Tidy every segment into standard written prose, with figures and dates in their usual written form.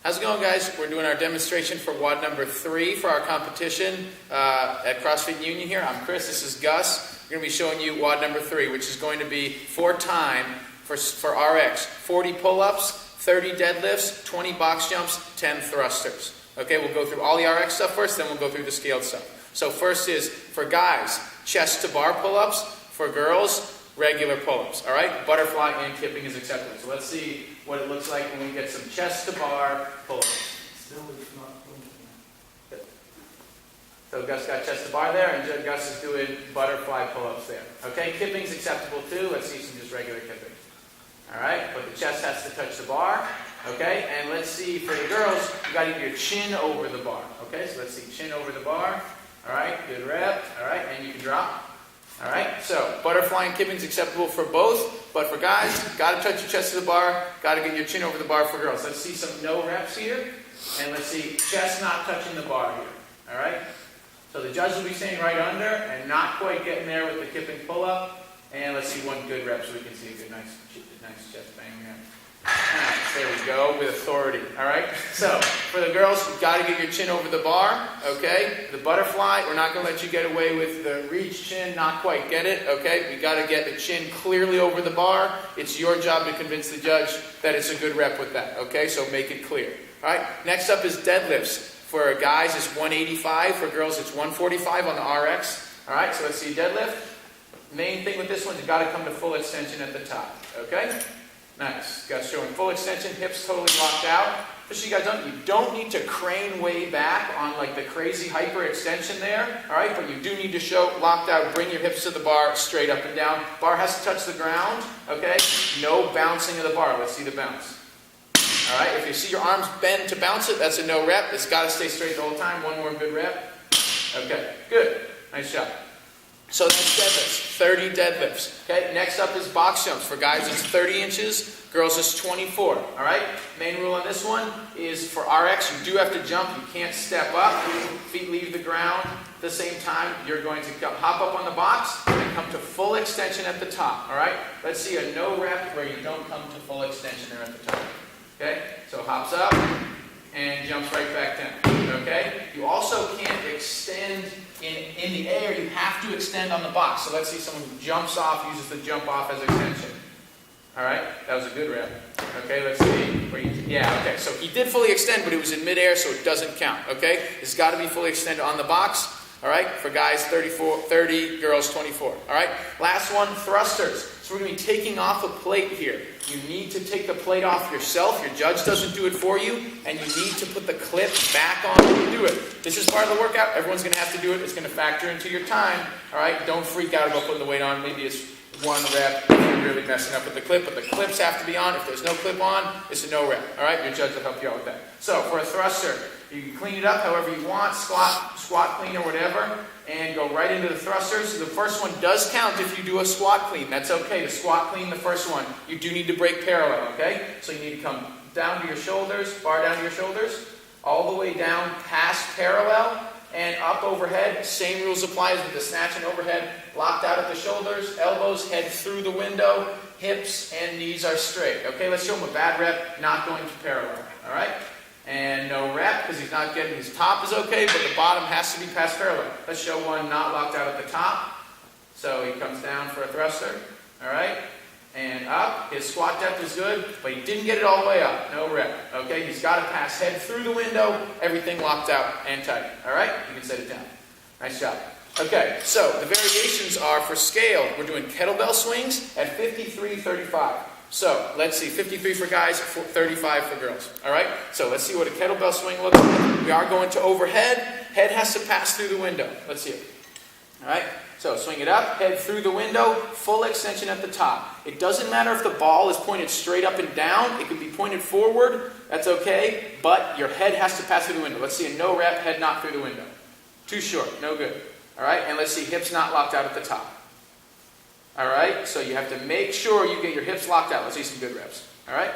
How's it going, guys? We're doing our demonstration for WOD number 3 for our competition at CrossFit Union here. I'm Chris, this is Gus. We're going to be showing you WOD number 3, which is going to be for time for RX. 40 pull-ups, 30 deadlifts, 20 box jumps, 10 thrusters. Okay, we'll go through all the RX stuff first, then we'll go through the scaled stuff. So first is, for guys, chest to bar pull-ups. For girls, regular pull-ups. Alright, butterfly and kipping is acceptable. So let's see what it looks like when we get some chest to bar pull-ups. So Gus got chest to bar there, and Gus is doing butterfly pull-ups there. Okay, kipping's acceptable too. Let's see some just regular kipping. Alright, but the chest has to touch the bar. Okay, and let's see for the girls, you got to get your chin over the bar. Okay, so let's see, chin over the bar. Alright, good rep. Alright, and you can drop. Alright, so butterfly and kipping is acceptable for both, but for guys, got to touch your chest to the bar, got to get your chin over the bar for girls. Let's see some no reps here, and let's see chest not touching the bar here. Alright, so the judge will be staying right under and not quite getting there with the kipping pull-up, and let's see one good rep so we can see a good nice chest bang there. Alright, there we go, with authority. Alright, so for the girls, you've got to get your chin over the bar. Okay, the butterfly, we're not going to let you get away with the reach chin, not quite get it. Okay, we got to get the chin clearly over the bar. It's your job to convince the judge that it's a good rep with that. Okay, so make it clear. Alright, next up is deadlifts. For guys, it's 185. For girls, it's 145 on the RX. Alright, so let's see deadlift. Main thing with this one, you've got to come to full extension at the top. Okay? Nice. Gus showing full extension, hips totally locked out. Just so you guys you don't need to crane way back on like the crazy hyper extension there. Alright, but you do need to show locked out, bring your hips to the bar, straight up and down. Bar has to touch the ground. Okay? No bouncing of the bar. Let's see the bounce. Alright, if you see your arms bend to bounce it, that's a no rep. It's got to stay straight the whole time. One more good rep. Okay, good. Nice job. So that's deadlifts, 30 deadlifts. Okay, next up is box jumps. For guys, it's 30 inches. Girls, it's 24. All right, main rule on this one is for RX, you do have to jump. You can't step up. Feet leave the ground. At the same time, you're going to hop up on the box and come to full extension at the top. All right, let's see a no rep where you don't come to full extension there at the top. Okay, so hops up and jumps right back down. Okay, you also can't extend in the air, you have to extend on the box. So let's see someone who jumps off, uses the jump off as extension. Alright, that was a good rep. Okay, let's see. Okay, so he did fully extend, but it was in midair, so it doesn't count. Okay, it's got to be fully extended on the box. Alright, for guys 30, girls 24. Alright, last one, thrusters. So we're going to be taking off a plate here. You need to take the plate off yourself. Your judge doesn't do it for you, and you need to put the clip back on when you do it. This is part of the workout. Everyone's going to have to do it. It's going to factor into your time. Alright, don't freak out about putting the weight on. Maybe it's one rep if you're really messing up with the clip, but the clips have to be on. If there's no clip on, it's a no rep. Alright, your judge will help you out with that. So for a thruster, you can clean it up however you want, squat clean or whatever, and go right into the thrusters. The first one does count if you do a squat clean. That's okay. The squat clean, the first one, you do need to break parallel, okay? So you need to come down to your shoulders, bar down to your shoulders, all the way down past parallel, and up overhead. Same rules apply as with the snatch and overhead. Locked out at the shoulders, elbows, head through the window, hips and knees are straight. Okay, let's show him a bad rep, not going to parallel, all right? And no rep, because he's not getting, his top is okay, but the bottom has to be past parallel. Let's show one not locked out at the top. So he comes down for a thruster, all right? And up, his squat depth is good, but he didn't get it all the way up, no rep. Okay, he's got to pass head through the window, everything locked out and tight. All right, you can set it down. Nice job. Okay, so the variations are for scale. We're doing kettlebell swings at 53-35. So, let's see, 53 for guys, 35 for girls. Alright, so let's see what a kettlebell swing looks like. We are going to overhead. Head has to pass through the window. Let's see it. Alright, so swing it up, head through the window, full extension at the top. It doesn't matter if the ball is pointed straight up and down. It could be pointed forward. That's okay, but your head has to pass through the window. Let's see a no rep, head not through the window. Too short, no good. Alright, and let's see hips not locked out at the top. Alright, so you have to make sure you get your hips locked out. Let's see some good reps. Alright,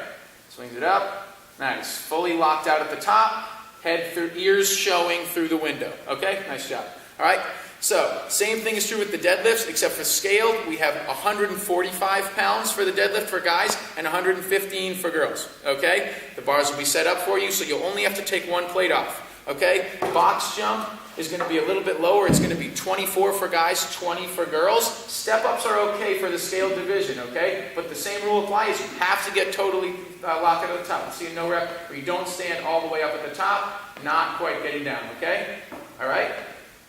swings it up. Nice. Fully locked out at the top. Head through, ears showing through the window. Okay, nice job. Alright, So, same thing is true with the deadlifts, except for scaled, we have 145 pounds for the deadlift for guys and 115 for girls, okay? The bars will be set up for you, so you'll only have to take one plate off, okay? Box jump is going to be a little bit lower. It's going to be 24 for guys, 20 for girls. Step-ups are okay for the scaled division, okay? But the same rule applies. You have to get totally locked at the top. See a no rep where you don't stand all the way up at the top, not quite getting down, okay? All right?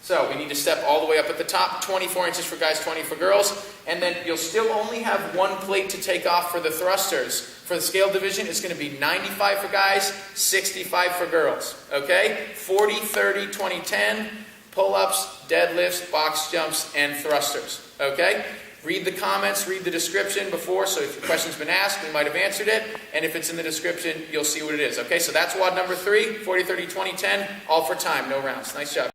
So we need to step all the way up at the top, 24 inches for guys, 20 for girls, and then you'll still only have one plate to take off for the thrusters. For the scale division, it's going to be 95 for guys, 65 for girls, okay? 40, 30, 20, 10, pull-ups, deadlifts, box jumps, and thrusters, okay? Read the comments, read the description before, so if your question's been asked, we might have answered it, and if it's in the description, you'll see what it is, okay? So that's WOD number 3, 40, 30, 20, 10, all for time, no rounds. Nice job.